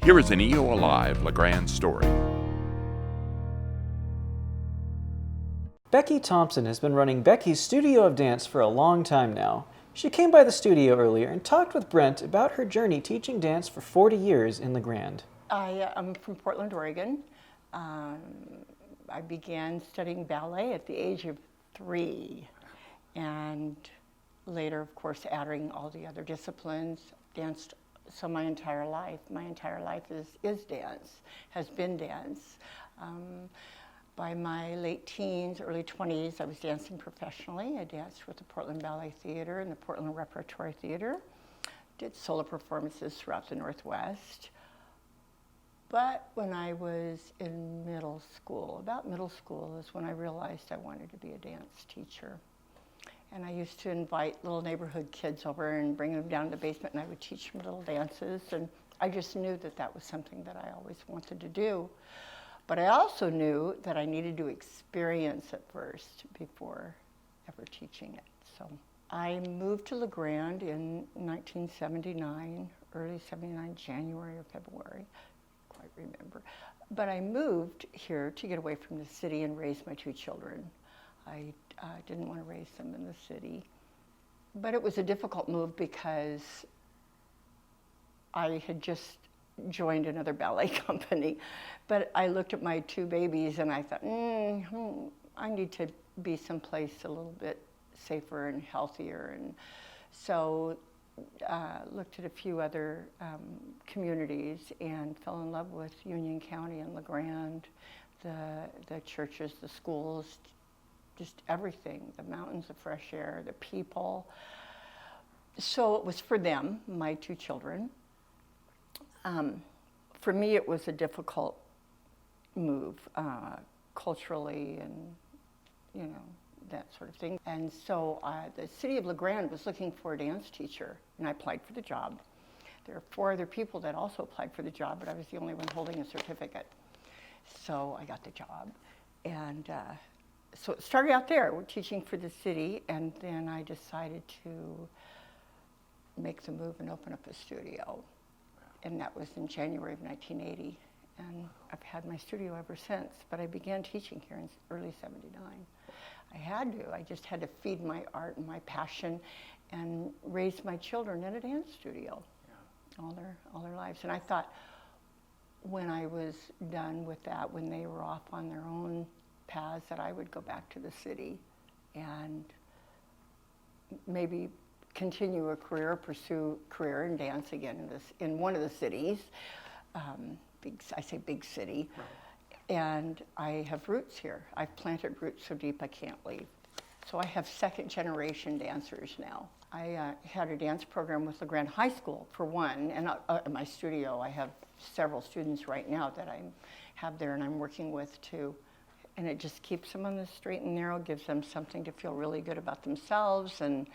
Here is an EOA Live Grande story. Beckie Thompson has been running Beckie's Studio of Dance for a long time now. She came by the studio earlier and talked with Brent about her journey teaching dance for 40 years in Grande. I am from Portland, Oregon. I began studying ballet at the age of 3, and later, of course, adding all the other disciplines, danced. So my entire life is dance, has been dance. By my late teens, early 20s, I was dancing professionally. I danced with the Portland Ballet Theater and the Portland Repertory Theater. Did solo performances throughout the Northwest. But when I was in middle school, about middle school is when I realized I wanted to be a dance teacher. And I used to invite little neighborhood kids over and bring them down to the basement, and I would teach them little dances. And I just knew that that was something that I always wanted to do. But I also knew that I needed to experience it first before ever teaching it. So I moved to Grande in 1979, early 79, January or February, quite remember. But I moved here to get away from the city and raise my 2 children. I didn't want to raise them in the city. But it was a difficult move because I had just joined another ballet company. But I looked at my 2 babies and I thought, I need to be someplace a little bit safer and healthier. And so looked at a few other communities and fell in love with Union County and Grande, the churches, the schools, just everything, the mountains, the fresh air, the people. So it was for them, my 2 children. For me, it was a difficult move, culturally and, that sort of thing. And so the city of Grande was looking for a dance teacher, and I applied for the job. There were 4 other people that also applied for the job, but I was the only one holding a certificate. So I got the job. And so it started out there, we're teaching for the city, and then I decided to make the move and open up a studio. And that was in January of 1980. And I've had my studio ever since, but I began teaching here in early 79. I had to, I just had to feed my art and my passion and raise my children in a dance studio all their lives. And I thought when I was done with that, when they were off on their own paths, that I would go back to the city and maybe continue a career, pursue a career in dance again in one of the cities. I say big city. Right. And I have roots here. I've planted roots so deep I can't leave. So I have 2nd-generation dancers now. I had a dance program with Grande High School for one, and in my studio I have several students right now that I have there and I'm working with too. And it just keeps them on the straight and narrow, gives them something to feel really good about themselves and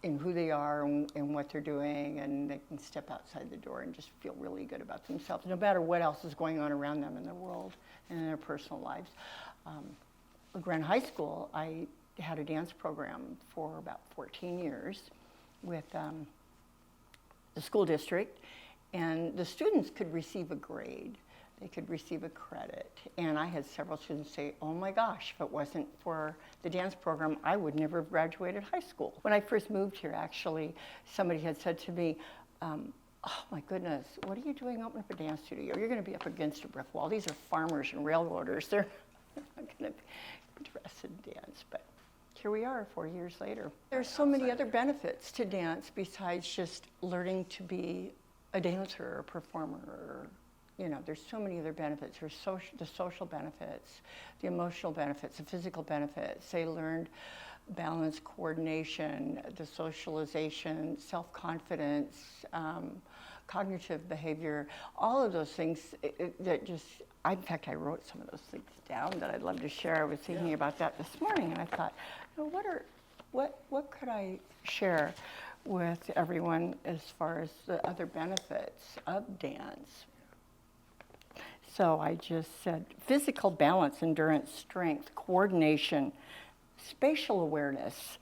in who they are and what they're doing, and they can step outside the door and just feel really good about themselves, no matter what else is going on around them in their world and in their personal lives. At Grande High School, I had a dance program for about 14 years with the school district, and the students could receive a grade. They could receive a credit. And I had several students say, oh my gosh, if it wasn't for the dance program, I would never have graduated high school. When I first moved here, actually, somebody had said to me, oh my goodness, what are you doing opening up a dance studio? You're going to be up against a brick wall. These are farmers and railroaders. They're not going to be interested in dance. But here we are 4 years later. There's so many other benefits to dance besides just learning to be a dancer or a performer. There's so many other benefits. There's the social benefits, the emotional benefits, the physical benefits. They learned balance, coordination, the socialization, self-confidence, cognitive behavior, all of those things that just, in fact, I wrote some of those things down that I'd love to share. I was thinking about that this morning, and I thought, what could I share with everyone as far as the other benefits of dance? So I just said physical balance, endurance, strength, coordination, spatial awareness,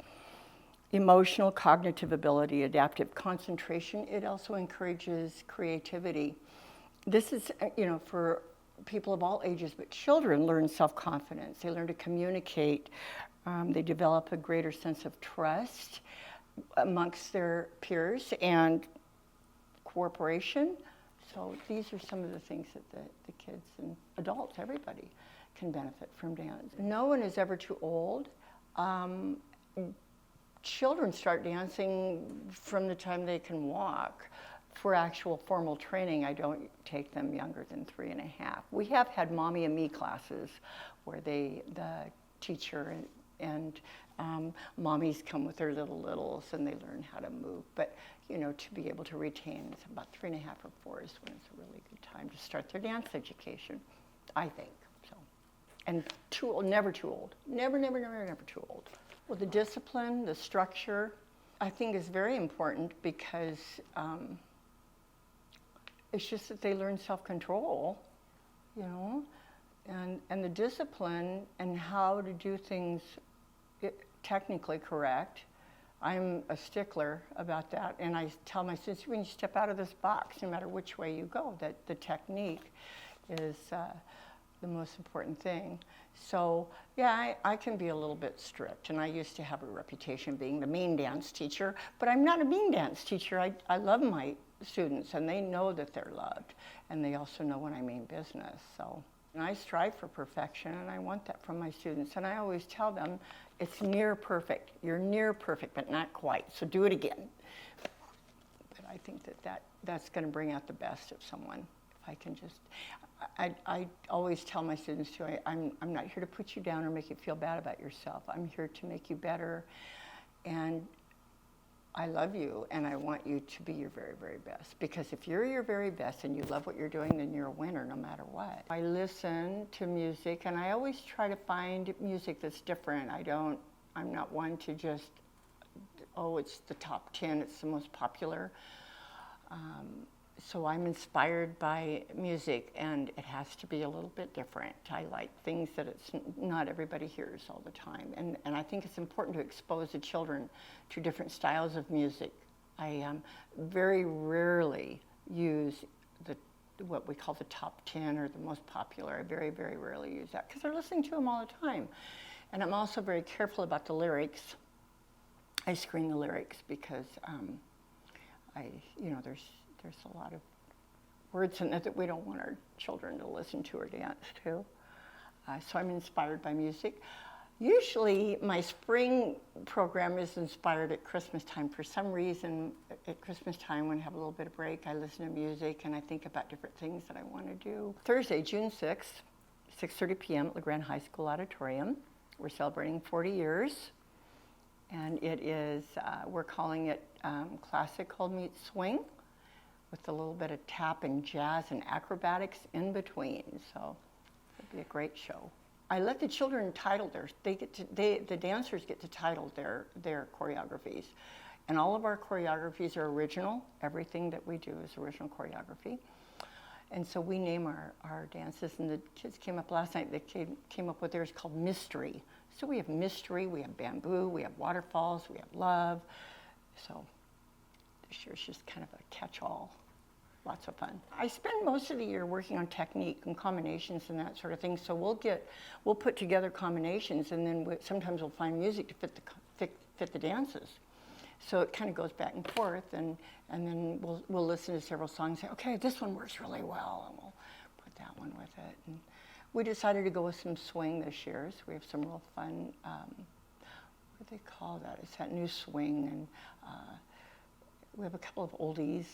emotional, cognitive ability, adaptive concentration. It also encourages creativity. This is, for people of all ages, but children learn self-confidence. They learn to communicate. They develop a greater sense of trust amongst their peers and cooperation. So these are some of the things that the kids and adults, everybody, can benefit from dance. No one is ever too old. Children start dancing from the time they can walk. For actual formal training, I don't take them younger than 3.5. We have had Mommy and Me classes where the teacher and mommies come with their littles and they learn how to move. But, to be able to retain, it's about 3.5 or 4 is when it's a really good time to start their dance education, I think. So, and never too old. Never too old. Well, the discipline, the structure, I think is very important because it's just that they learn self-control, and the discipline and how to do things technically correct. I'm a stickler about that, and I tell my students, when you step out of this box, no matter which way you go, that the technique is the most important thing. So, yeah, I can be a little bit strict, and I used to have a reputation being the mean dance teacher, but I'm not a mean dance teacher. I love my students, and they know that they're loved, and they also know when I mean business. So, and I strive for perfection, and I want that from my students, and I always tell them, it's near perfect. You're near perfect, but not quite, so do it again. But I think that's going to bring out the best of someone. If I can just, I always tell my students too, I'm not here to put you down or make you feel bad about yourself. I'm here to make you better, and I love you, and I want you to be your very, very best. Because if you're your very best and you love what you're doing, then you're a winner no matter what. I listen to music, and I always try to find music that's different. I'm not one to just, it's the top 10, it's the most popular. So I'm inspired by music, and it has to be a little bit different. I like things that not everybody hears all the time. And I think it's important to expose the children to different styles of music. I very rarely use what we call the top 10 or the most popular. I very, very rarely use that because they're listening to them all the time. And I'm also very careful about the lyrics. I screen the lyrics because there's a lot of words in it that we don't want our children to listen to or dance to. So I'm inspired by music. Usually my spring program is inspired at Christmas time. For some reason, at Christmas time, when I have a little bit of break, I listen to music and I think about different things that I want to do. Thursday, June 6th, 6:30 p.m. at Grande High School Auditorium. We're celebrating 40 years. And it is, we're calling it classical meets swing, with a little bit of tap and jazz and acrobatics in between. So it'll be a great show. I let the children title the dancers get to title their choreographies. And all of our choreographies are original. Everything that we do is original choreography. And so we name our dances, and the kids came up last night, they came up with theirs called Mystery. So we have Mystery, we have Bamboo, we have Waterfalls, we have Love. So this year's just kind of a catch-all. Lots of fun. I spend most of the year working on technique and combinations and that sort of thing. So we'll put together combinations, and then sometimes we'll find music to fit the dances. So it kind of goes back and forth, and then we'll listen to several songs and say, okay, this one works really well, and we'll put that one with it. And we decided to go with some swing this year, so we have some real fun, what do they call that? It's that new swing, and we have a couple of oldies.